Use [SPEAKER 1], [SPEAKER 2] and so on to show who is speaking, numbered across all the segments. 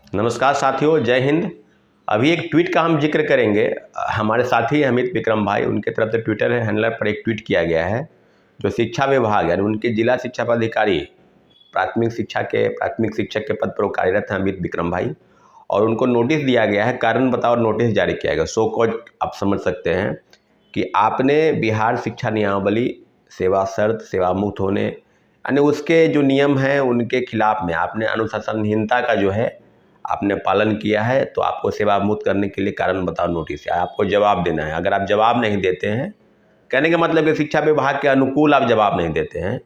[SPEAKER 1] नमस्कार साथियों, जय हिंद। अभी एक ट्वीट का हम जिक्र करेंगे। हमारे साथी अमित विक्रम भाई, उनके तरफ से ट्विटर हैंडलर पर एक ट्वीट किया गया है। जो शिक्षा विभाग यानी उनके जिला शिक्षा पदाधिकारी प्राथमिक शिक्षक के पद पर वो कार्यरत हैं अमित विक्रम भाई, और उनको नोटिस दिया गया है। कारण बताओ नोटिस जारी किया गया। सो कॉज आप समझ सकते हैं कि आपने बिहार शिक्षा नियमावली सेवा शर्त सेवा मुक्त होने यानी उसके जो नियम हैं उनके खिलाफ में आपने अनुशासनहीनता का जो है आपने पालन किया है, तो आपको सेवा मुक्त करने के लिए कारण बताओ नोटिस है। आपको जवाब देना है। अगर आप जवाब नहीं देते हैं, कहने का मतलब कि शिक्षा विभाग के अनुकूल आप जवाब नहीं देते हैं,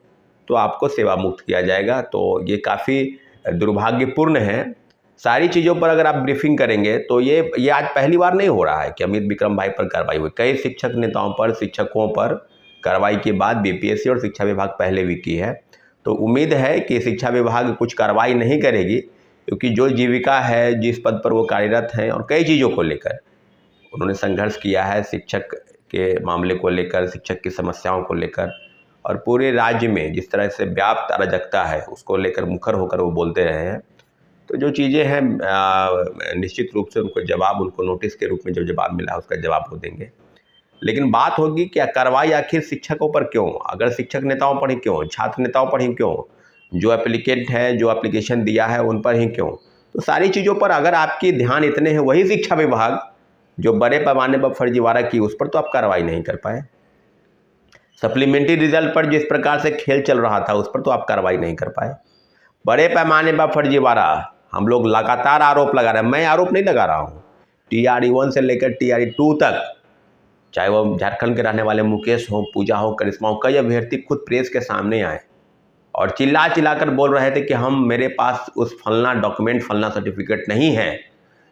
[SPEAKER 1] तो आपको सेवा मुक्त किया जाएगा। तो ये काफ़ी दुर्भाग्यपूर्ण है। सारी चीज़ों पर अगर आप ब्रीफिंग करेंगे तो ये आज पहली बार नहीं हो रहा है कि अमित विक्रम भाई पर कार्रवाई हुई। कई शिक्षक नेताओं पर, शिक्षकों पर कार्रवाई के बाद बीपीएससी और शिक्षा विभाग पहले भी की है। तो उम्मीद है कि शिक्षा विभाग कुछ कार्रवाई नहीं करेगी, क्योंकि जो जीविका है, जिस पद पर वो कार्यरत हैं और कई चीज़ों को लेकर उन्होंने संघर्ष किया है, शिक्षक के मामले को लेकर, शिक्षक की समस्याओं को लेकर, और पूरे राज्य में जिस तरह से व्याप्त अराजकता है उसको लेकर मुखर होकर वो बोलते रहे हैं। तो जो चीज़ें हैं निश्चित रूप से उनको जवाब, उनको नोटिस के रूप में जो जवाब मिला उसका जवाब वो देंगे। लेकिन बात होगी कि कार्रवाई आखिर शिक्षकों पर क्यों? अगर शिक्षक नेताओं पर ही क्यों, छात्र नेताओं पर ही क्यों, जो एप्लीकेंट है, जो एप्लीकेशन दिया है उन पर ही क्यों? तो सारी चीज़ों पर अगर आपकी ध्यान इतने हैं, वही शिक्षा विभाग जो बड़े पैमाने पर फर्जीवाड़ा की उस पर तो आप कार्रवाई नहीं कर पाए। सप्लीमेंट्री रिजल्ट पर जिस प्रकार से खेल चल रहा था उस पर तो आप कार्रवाई नहीं कर पाए। बड़े पैमाने पर फर्जीवाड़ा हम लोग लगातार आरोप लगा रहे हैं। मैं आरोप नहीं लगा रहा हूँ। TRE 1 से लेकर TRE 2 तक, चाहे वो झारखंड के रहने वाले मुकेश हो, पूजा हो, करिश्मा हो, कई अभ्यर्थी खुद प्रेस के सामने आए और चिल्ला कर बोल रहे थे कि मेरे पास उस फलना डॉक्यूमेंट, फलना सर्टिफिकेट नहीं है,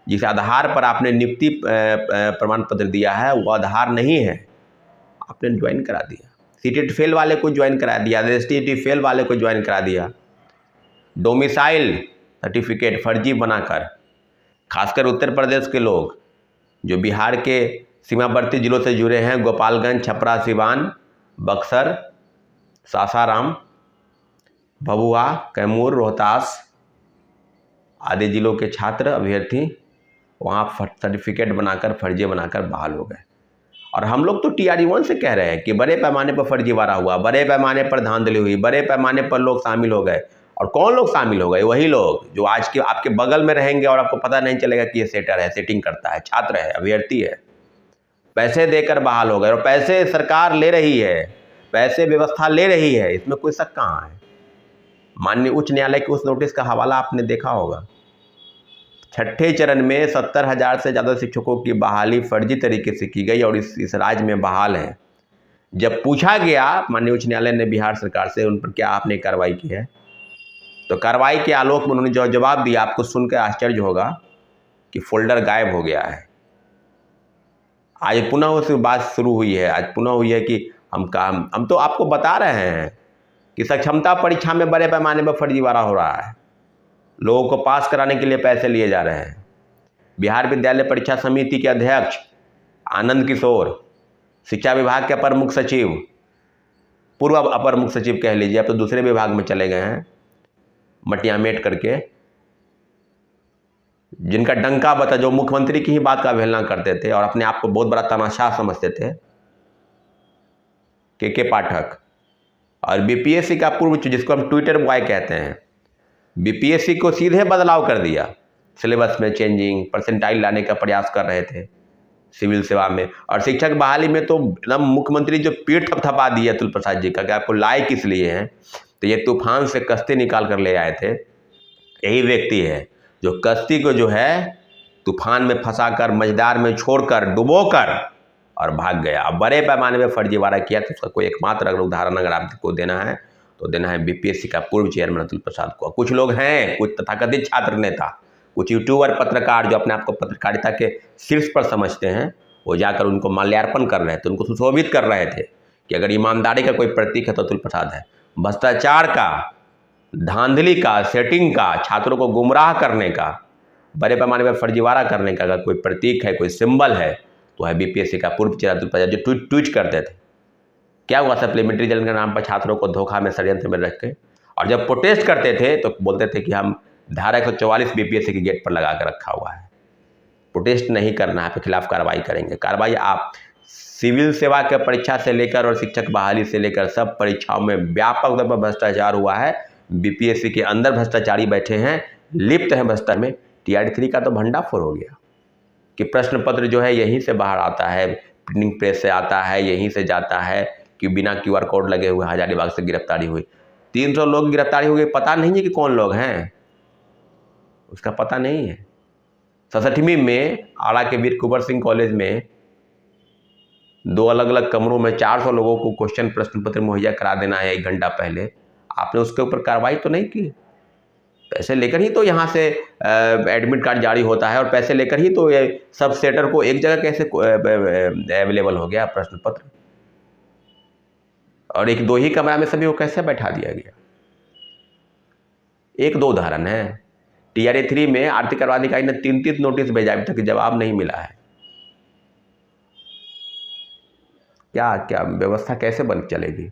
[SPEAKER 1] जिस आधार पर आपने नियुक्ति प्रमाण पत्र दिया है वो आधार नहीं है। आपने ज्वाइन करा दिया, सीटेट फेल वाले को ज्वाइन करा दिया, STT फेल वाले को ज्वाइन करा दिया, डोमिसाइल सर्टिफिकेट फर्जी बनाकर। खासकर उत्तर प्रदेश के लोग जो बिहार के सीमावर्ती जिलों से जुड़े हैं, गोपालगंज, छपरा, सिवान, बक्सर, सासाराम, भभुआ, कैमूर, रोहतास आदि जिलों के छात्र अभ्यर्थी वहाँ सर्टिफिकेट बनाकर, फर्जी बनाकर बहाल हो गए। और हम लोग तो TRE 1 से कह रहे हैं कि बड़े पैमाने पर फर्जीवाड़ा हुआ, बड़े पैमाने पर धांधली हुई, बड़े पैमाने पर लोग शामिल हो गए। और कौन लोग शामिल हो गए? वही लोग जो आज के आपके बगल में रहेंगे और आपको पता नहीं चलेगा कि ये सेटर है, सेटिंग करता है, छात्र है, अभ्यर्थी है। पैसे देकर बहाल हो गए, और पैसे सरकार ले रही है, पैसे व्यवस्था ले रही है, इसमें कोई शक कहाँ है? माननीय उच्च न्यायालय के उस नोटिस का हवाला आपने देखा होगा। छठे चरण में 70,000 से ज़्यादा शिक्षकों की बहाली फर्जी तरीके से की गई और इस राज्य में बहाल है। जब पूछा गया माननीय उच्च न्यायालय ने बिहार सरकार से उन पर क्या आपने कार्रवाई की है, तो कार्रवाई के आलोक में उन्होंने जो जवाब दिया, आपको सुनकर आश्चर्य होगा कि फोल्डर गायब हो गया है। आज पुनः उस बात शुरू हुई है, आज पुनः हुई है कि हम तो आपको बता रहे हैं कि सक्षमता परीक्षा में बड़े पैमाने पर फर्जीवाड़ा हो रहा है। लोगों को पास कराने के लिए पैसे लिए जा रहे हैं। बिहार विद्यालय परीक्षा समिति के अध्यक्ष आनंद किशोर, शिक्षा विभाग के अपर मुख्य सचिव, पूर्व अपर मुख्य सचिव कह लीजिए, अब तो दूसरे विभाग में चले गए हैं, मटियामेट करके, जिनका डंका बता, जो मुख्यमंत्री की ही बात का अवहेलना करते थे और अपने आप को बहुत बड़ा तमाशा समझते थे, के पाठक। और बीपीएससी का पूर्व, जिसको हम ट्विटर बॉय कहते हैं, बीपीएससी को सीधे बदलाव कर दिया। सिलेबस में चेंजिंग, परसेंटाइल लाने का प्रयास कर रहे थे सिविल सेवा में। और शिक्षक बहाली में तो एकदम मुख्यमंत्री जो पीठ थपथपा दिया अतुल प्रसाद जी का कि आपको लाए किस लिए हैं, तो ये तूफान से कश्ती निकाल कर ले आए थे। यही व्यक्ति है जो कश्ती को जो है तूफान में फंसाकर, मझदार में छोड़कर, डुबोकर और भाग गया। अब बड़े पैमाने में फर्जीवाड़ा किया, तो उसका कोई एकमात्र अगर उदाहरण अगर आपको देना है तो देना है बीपीएससी का पूर्व चेयरमैन अतुल प्रसाद को। कुछ लोग हैं, कुछ तथाकथित छात्र नेता, कुछ यूट्यूबर, पत्रकार जो अपने आप को पत्रकारिता के शीर्ष पर समझते हैं, वो जाकर उनको माल्यार्पण कर रहे थे, उनको सुशोभित कर रहे थे कि अगर ईमानदारी का कोई प्रतीक है तो अतुल प्रसाद है। भ्रष्टाचार का, धांधली का, सेटिंग का, छात्रों को गुमराह करने का, बड़े पैमाने पर फर्जीवाड़ा करने का अगर कोई प्रतीक है, कोई सिंबल है, तो है बीपीएससी का पूर्व चेयरमैन अतुल प्रसाद, जो ट्वीट करते थे। क्या हुआ? सप्लीमेंट्री रिजल्ट के नाम पर छात्रों को धोखा में, षड्यंत्र में रख के, और जब प्रोटेस्ट करते थे तो बोलते थे कि हम धारा 144 बीपीएससी के गेट पर लगा कर रखा हुआ है। प्रोटेस्ट नहीं करना है, आपके खिलाफ कार्रवाई करेंगे। कार्रवाई आप सिविल सेवा के परीक्षा से लेकर और शिक्षक बहाली से लेकर सब परीक्षाओं में व्यापक तौर पर भ्रष्टाचार हुआ है। बीपीएससी के अंदर भ्रष्टाचारी बैठे हैं, लिप्त हैं भ्रष्टाचार में। TRD3 का तो भंडाफोड़ हो गया कि प्रश्न पत्र जो है यहीं से बाहर आता है, प्रिंटिंग प्रेस से आता है, यहीं से जाता है कि बिना QR कोड लगे हुए हजारीबाग से गिरफ्तारी हुई। 300 लोग गिरफ्तारी हो गए, पता नहीं है कि कौन लोग हैं, उसका पता नहीं है। 67वीं में आड़ा के वीर कुंवर सिंह कॉलेज में 2 अलग अलग कमरों में 400 लोगों को क्वेश्चन प्रश्न पत्र मुहैया करा देना है 1 घंटा पहले, आपने उसके ऊपर कार्रवाई तो नहीं की। पैसे लेकर ही तो यहाँ से एडमिट कार्ड जारी होता है और पैसे लेकर ही तो ये सब सेंटर को एक जगह कैसे अवेलेबल हो गया प्रश्न पत्र, और 1-2 ही कमरा में सभी को कैसे बैठा दिया गया। 1-2 उदाहरण है। TRD3 में आर्थिक कार्रवाई अधिकारी ने 3 नोटिस भेजा, अभी तक जवाब नहीं मिला है। क्या क्या व्यवस्था कैसे बन चलेगी?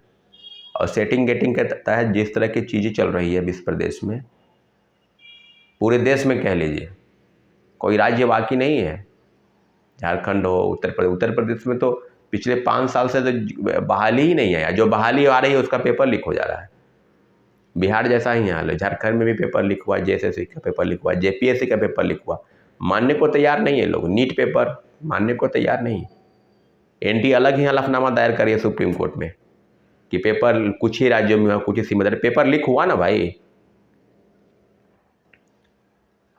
[SPEAKER 1] और सेटिंग गेटिंग के तहत जिस तरह की चीज़ें चल रही है इस प्रदेश में, पूरे देश में कह लीजिए, कोई राज्य बाकी नहीं है। झारखंड हो, उत्तर प्रदेश में तो पिछले 5 साल से तो बहाली ही नहीं है, जो बहाली आ रही है उसका पेपर लीक हो जा रहा है। बिहार जैसा ही हाल है, झारखंड में भी पेपर लीक हुआ, JSSC का पेपर लीक हुआ, JPSC का पेपर लीक हुआ। मानने को तैयार नहीं है लोग, नीट पेपर मानने को तैयार नहीं। NT अलग ही हलफनामा दायर करिए सुप्रीम कोर्ट में कि पेपर कुछ ही राज्यों में हुआ, कुछ ही सीमित पेपर लीक हुआ ना भाई।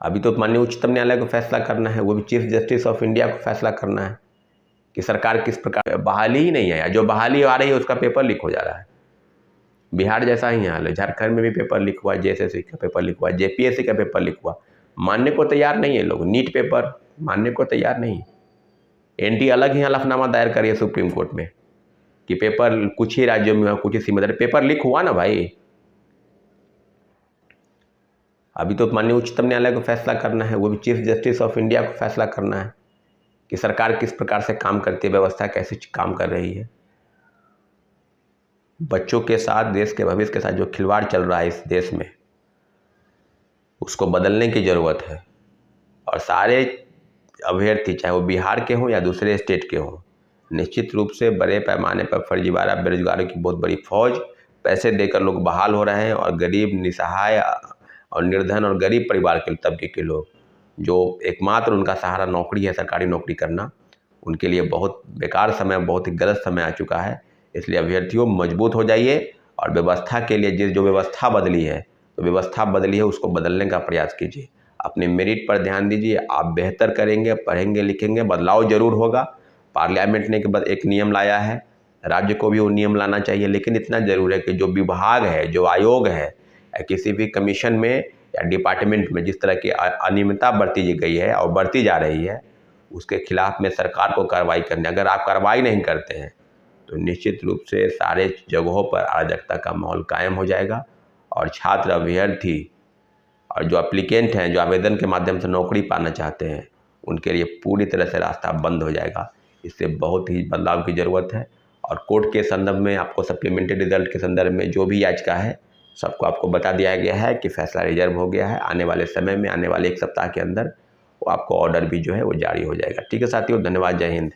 [SPEAKER 1] अभी तो माननीय उच्चतम न्यायालय को फैसला करना है, वो भी चीफ जस्टिस ऑफ इंडिया को फैसला करना है कि सरकार किस प्रकार, बहाली ही नहीं है, जो बहाली आ रही है उसका पेपर लीक हो जा रहा है। बिहार जैसा ही हाल है, झारखंड में भी पेपर लीक हुआ, JSSC का पेपर लीक हुआ, JPSC का पेपर लीक हुआ। मानने को तैयार नहीं है लोग, नीट पेपर मानने को तैयार नहीं। NT अलग ही हलफनामा दायर करिए सुप्रीम कोर्ट में कि पेपर कुछ ही राज्यों में हुआ, कुछ ही सीमित पेपर लीक हुआ ना भाई। अभी तो माननीय उच्चतम न्यायालय को फैसला करना है, वो भी चीफ जस्टिस ऑफ इंडिया को फैसला करना है कि सरकार किस प्रकार से काम करती है, व्यवस्था कैसे काम कर रही है। बच्चों के साथ, देश के भविष्य के साथ जो खिलवाड़ चल रहा है इस देश में, उसको बदलने की ज़रूरत है। और सारे अभ्यर्थी, चाहे वो बिहार के हों या दूसरे स्टेट के हों, निश्चित रूप से बड़े पैमाने पर फर्जीवाड़ा बेरोजगारों की बहुत बड़ी फौज, पैसे देकर लोग बहाल हो रहे हैं, और गरीब, निसहाय और निर्धन और गरीब परिवार के तबके के लोग, जो एकमात्र उनका सहारा नौकरी है, सरकारी नौकरी करना, उनके लिए बहुत बेकार समय, बहुत ही गलत समय आ चुका है। इसलिए अभ्यर्थियों मजबूत हो जाइए, और व्यवस्था के लिए जो व्यवस्था बदली है, तो व्यवस्था बदली है उसको बदलने का प्रयास कीजिए। अपने मेरिट पर ध्यान दीजिए, आप बेहतर करेंगे, पढ़ेंगे लिखेंगे, बदलाव जरूर होगा। पार्लियामेंट ने एक नियम लाया है, राज्य को भी वो नियम लाना चाहिए, लेकिन इतना ज़रूर है कि जो विभाग है, जो आयोग है, या किसी भी कमीशन में या डिपार्टमेंट में जिस तरह की अनियमितता बरती गई है और बढ़ती जा रही है, उसके खिलाफ में सरकार को कार्रवाई करनी। अगर आप कार्रवाई नहीं करते हैं तो निश्चित रूप से सारे जगहों पर अराजकता का माहौल कायम हो जाएगा, और छात्र, अभ्यर्थी और जो एप्लीकेंट हैं, जो आवेदन के माध्यम से नौकरी पाना चाहते हैं, उनके लिए पूरी तरह से रास्ता बंद हो जाएगा। इससे बहुत ही बदलाव की ज़रूरत है। और कोर्ट के संदर्भ में आपको सप्लीमेंट्री रिजल्ट के संदर्भ में जो भी याचिका है, सबको आपको बता दिया गया है कि फैसला रिजर्व हो गया है। आने वाले समय में, आने वाले 1 सप्ताह के अंदर वो आपको ऑर्डर भी जो है वो जारी हो जाएगा। ठीक है साथियों, धन्यवाद, जय हिंद।